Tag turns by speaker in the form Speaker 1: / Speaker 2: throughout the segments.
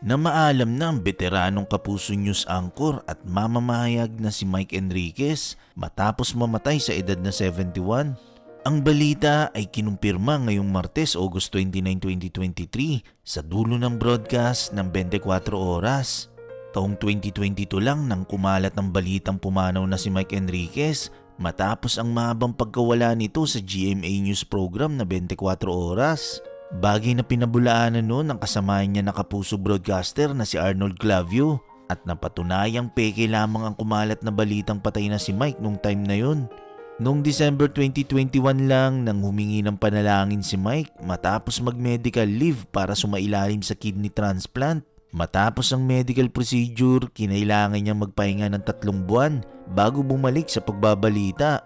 Speaker 1: na maalam na ang veteranong Kapuso News anchor at mamamahayag na si Mike Enriquez matapos mamatay sa edad na 71. Ang balita ay kinumpirma ngayong Martes, August 29, 2023 sa dulo ng broadcast ng 24 oras. Taong 2022 lang nang kumalat ang balitang pumanaw na si Mike Enriquez matapos ang mahabang pagkawala nito sa GMA News program na 24 oras. Bagay na pinabulaanan noon ang kasamahan niya na Kapuso broadcaster na si Arnold Clavio at napatunayang peke lamang ang kumalat na balitang patay na si Mike nung time na yun. Noong December 2021 lang nang humingi ng panalangin si Mike matapos mag-medical leave para sumailalim sa kidney transplant. Matapos ang medical procedure, kinailangan niyang magpahinga ng 3 buwan bago bumalik sa pagbabalita.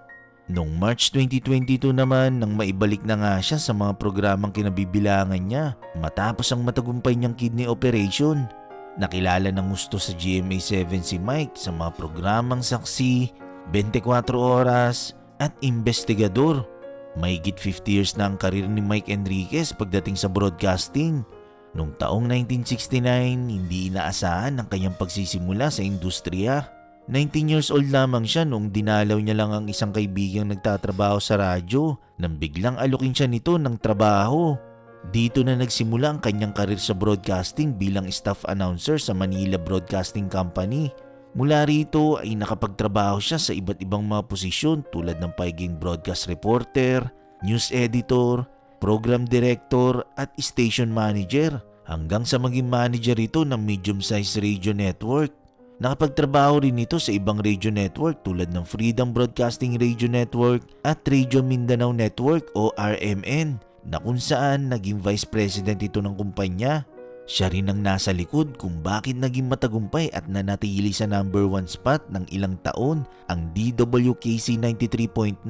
Speaker 1: Noong March 2022 naman nang maibalik na nga siya sa mga programang kinabibilangan niya matapos ang matagumpay niyang kidney operation. Nakilala ng gusto sa GMA7 si Mike sa mga programang Saksi, 24 Oras at Investigador. Mahigit 50 years na ang karir ni Mike Enriquez pagdating sa broadcasting. Noong taong 1969, hindi inaasahan ang kanyang pagsisimula sa industriya. 19 years old lamang siya noong dinalaw niya lang ang isang kaibigang nagtatrabaho sa radyo nang biglang alukin siya nito ng trabaho. Dito na nagsimula ang kanyang karir sa broadcasting bilang staff announcer sa Manila Broadcasting Company. Mula rito ay nakapagtrabaho siya sa iba't ibang mga posisyon tulad ng pagiging broadcast reporter, news editor, program director at station manager hanggang sa maging manager ito ng medium-sized radio network. Nakapagtrabaho rin ito sa ibang radio network tulad ng Freedom Broadcasting Radio Network at Radio Mindanao Network o RMN na kung saan naging vice president ito ng kumpanya. Siya rin ang nasa likod kung bakit naging matagumpay at nanatili sa number 1 spot ng ilang taon ang DWKC 93.9.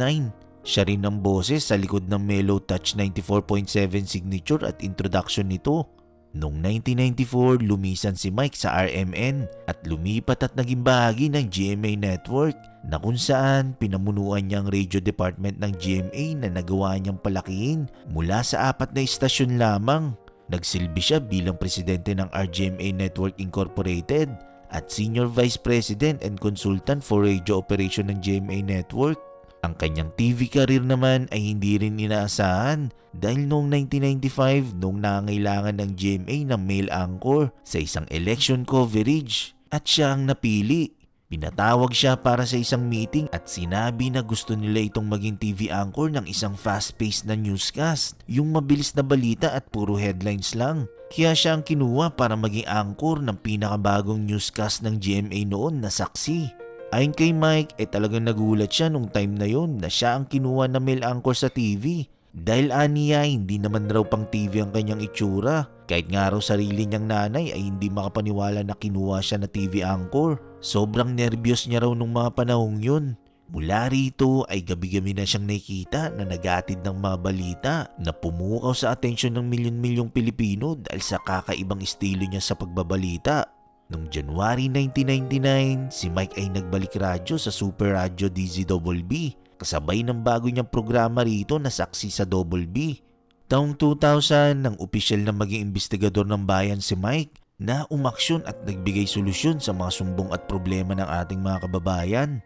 Speaker 1: Siya rin ang boses sa likod ng Mellow Touch 94.7 signature at introduction nito. Noong 1994, lumisan si Mike sa RMN at lumipat at naging bahagi ng GMA Network na kung saan pinamunuan niya ang radio department ng GMA na nagawa niyang palakihin mula sa 4 na istasyon lamang. Nagsilbi siya bilang presidente ng RGMA Network Incorporated at Senior Vice President and Consultant for Radio Operation ng GMA Network. Ang kanyang TV career naman ay hindi rin inaasahan dahil noong 1995 noong nangangailangan ng GMA ng male anchor sa isang election coverage at siya ang napili. Pinatawag siya para sa isang meeting at sinabi na gusto nila itong maging TV anchor ng isang fast-paced na newscast, yung mabilis na balita at puro headlines lang. Kaya siya ang kinuha para maging anchor ng pinakabagong newscast ng GMA noon na Saksi. Ayon kay Mike, talagang nagulat siya nung time na yon na siya ang kinuha na male anchor sa TV. Dahil aniya, hindi naman raw pang TV ang kanyang itsura. Kahit nga raw sarili niyang nanay ay hindi makapaniwala na kinuha siya na TV anchor. Sobrang nervyos niya raw nung mga panahong yun. Mula rito ay gabi-gabi na siyang nakikita na nagatid ng mga balita na pumukaw sa atensyon ng milyon-milyong Pilipino dahil sa kakaibang estilo niya sa pagbabalita. Noong January 1999, si Mike ay nagbalik radyo sa Super Radio DZBB kasabay ng bago niyang programa rito na Saksi sa Double B. Taong 2000 nang opisyal na maging investigador ng bayan si Mike na umaksyon at nagbigay solusyon sa mga sumbong at problema ng ating mga kababayan.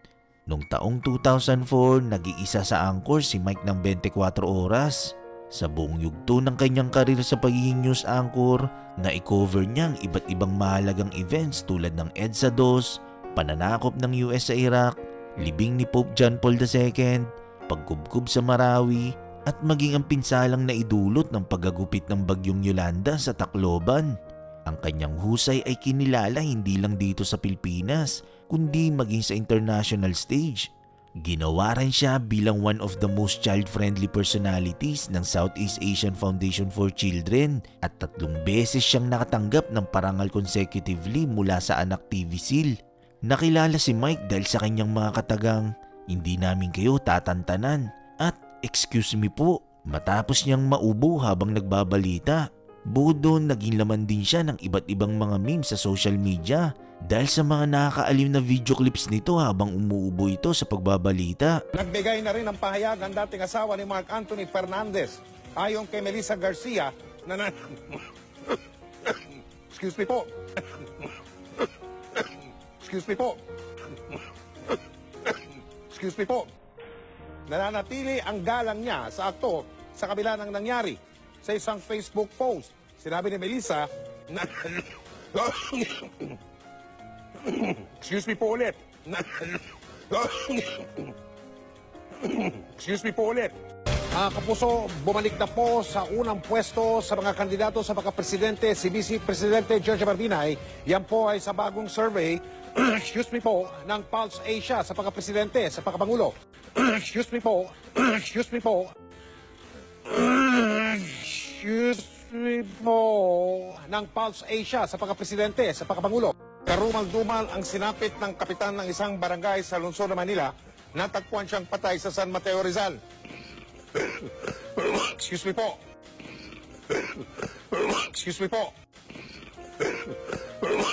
Speaker 1: Noong taong 2004, nag-iisa sa anchor si Mike ng 24 oras. Sa buong yugto ng kanyang karir sa pagiging news anchor, na-cover niya ang iba't ibang mahalagang events tulad ng EDSA 2, pananakop ng US sa Iraq, libing ni Pope John Paul II, pagkubkob sa Marawi, at maging ang pinsalang naidulot ng paggagupit ng bagyong Yolanda sa Tacloban. Ang kanyang husay ay kinilala hindi lang dito sa Pilipinas, kundi maging sa international stage. Ginawaran siya bilang one of the most child-friendly personalities ng Southeast Asian Foundation for Children at 3 beses siyang nakatanggap ng parangal consecutively mula sa Anak TV Seal. Nakilala si Mike dahil sa kanyang mga katagang, "Hindi namin kayo tatantanan" at "Excuse me po" matapos niyang maubo habang nagbabalita. Bukod doon, naging laman din siya ng iba't ibang mga memes sa social media dahil sa mga nakakaalim na video clips nito habang umuubo ito sa pagbabalita.
Speaker 2: Nagbigay na rin ng pahayag ang dating asawa ni Mark Anthony Fernandez ayon kay Melissa Garcia na Excuse me po. Excuse me po. Excuse me po. Nananatili ang galang niya sa akto sa kabila ng nangyari. Sa isang Facebook post, sinabi ni Melissa na... Excuse me po ulit. Excuse me po ulit. Mga kapuso, bumalik na po sa unang pwesto sa mga kandidato sa pagkapresidente si Vice Presidente George Barbinay. Yan po ay sa bagong survey, excuse me po, ng Pulse Asia sa pagkapresidente, sa pagkapangulo. Excuse me po, excuse me po, excuse me po, ng Pulse Asia sa pagkapresidente, sa pagkapangulo. Karumal-dumal ang sinapit ng kapitan ng isang barangay sa lungsod ng Manila. Natagpuan siyang patay sa San Mateo Rizal. Excuse me po. Excuse me po.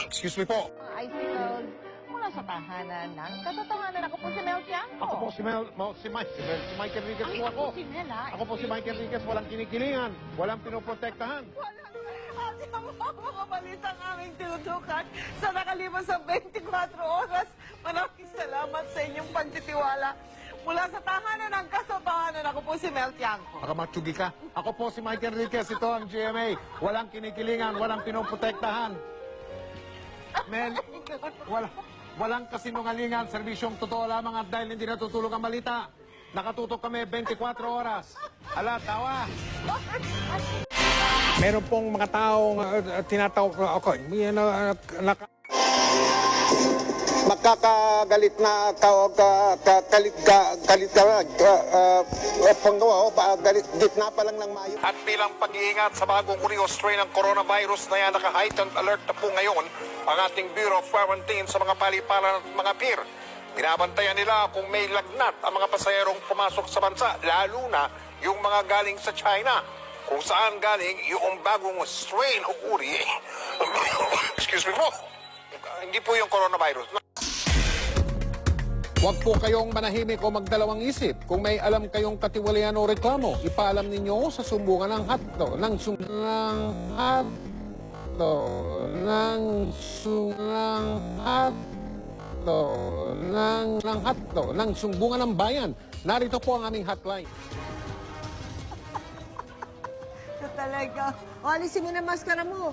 Speaker 2: Excuse me po.
Speaker 3: Mga icicles mula sa tahanan ng katotohanan. Ako po si Mel Tiangco.
Speaker 2: Ako po si Mike Enriquez
Speaker 3: Ay,
Speaker 2: po ako.
Speaker 3: si Mel, ha?
Speaker 2: Ako po si Mike Enriquez, walang kinikilingan, walang pinoprotektahan.
Speaker 3: At yung mga balitang aming tinutukan sa nakalipas sa 24 oras. Maraming salamat sa inyong pagtitiwala. Mula sa tahanan ng katotohanan, ako po si Mel Tiangco.
Speaker 2: Baka matsugi ka. Ako po si Mike Enriquez, ito ang GMA. Walang kinikilingan, walang pinoprotektahan. Men, walang kasinungalingan, serbisyong totoo lamang at dahil hindi natutulog ang balita. Nakatutok kami 24 oras. Ala, tawa. Meron pong mga taong tinatawag ako.
Speaker 4: Makakagalit na galit panggawa o galit gitna pa lang ng Mayo.
Speaker 2: At bilang pag-iingat sa bagong uri o strain ng coronavirus na yan, naka-heightened alert na po ngayon ang ating Bureau of Quarantine sa mga paliparan at mga pier. Binabantayan nila kung may lagnat ang mga pasahero pumasok sa bansa, lalo na yung mga galing sa China, kung saan galing yung bagong strain o uri. Excuse me po. Hindi po yung coronavirus. Huwag po kayong manahimik o magdalawang isip. Kung may alam kayong katiwalian o reklamo, ipaalam ninyo sa sumbungan ng hatlo, ng sumbungan ng bayan. Narito po ang aming hotline.
Speaker 3: Ito talaga. O, alisin mo na maskara mo.